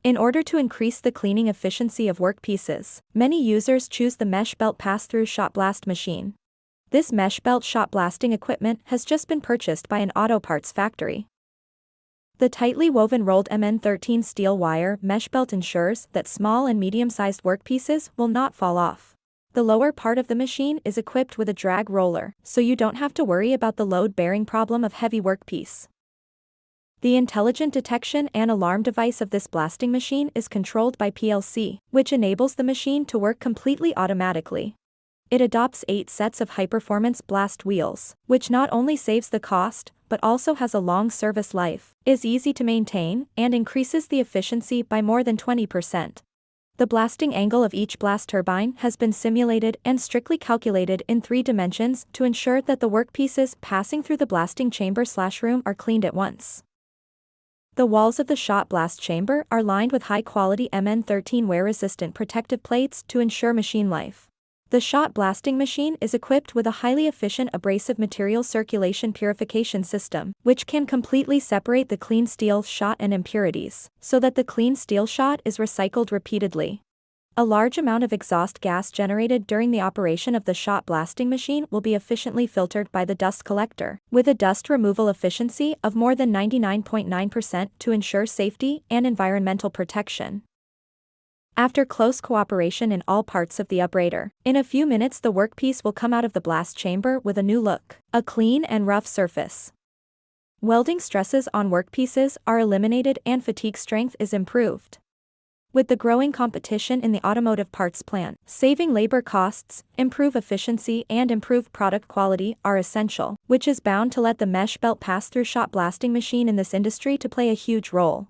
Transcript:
In order to increase the cleaning efficiency of workpieces, many users choose the mesh belt pass-through shot blast machine. This mesh belt shot blasting equipment has just been purchased by an auto parts factory. The tightly woven rolled MN13 steel wire mesh belt ensures that small and medium-sized workpieces will not fall off. The lower part of the machine is equipped with a drag roller, so you don't have to worry about the load-bearing problem of heavy workpiece. The intelligent detection and alarm device of this blasting machine is controlled by PLC, which enables the machine to work completely automatically. It adopts 8 sets of high-performance blast wheels, which not only saves the cost, but also has a long service life, is easy to maintain, and increases the efficiency by more than 20%. The blasting angle of each blast turbine has been simulated and strictly calculated in 3 dimensions to ensure that the workpieces passing through the blasting chamber/room are cleaned at once. The walls of the shot blast chamber are lined with high-quality MN13 wear-resistant protective plates to ensure machine life. The shot blasting machine is equipped with a highly efficient abrasive material circulation purification system, which can completely separate the clean steel shot and impurities, so that the clean steel shot is recycled repeatedly. A large amount of exhaust gas generated during the operation of the shot blasting machine will be efficiently filtered by the dust collector, with a dust removal efficiency of more than 99.9% to ensure safety and environmental protection. After close cooperation in all parts of the operator, in a few minutes the workpiece will come out of the blast chamber with a new look, a clean and rough surface. Welding stresses on workpieces are eliminated and fatigue strength is improved. With the growing competition in the automotive parts plant, saving labor costs, improve efficiency and improve product quality are essential, which is bound to let the mesh belt pass-through shot blasting machine in this industry to play a huge role.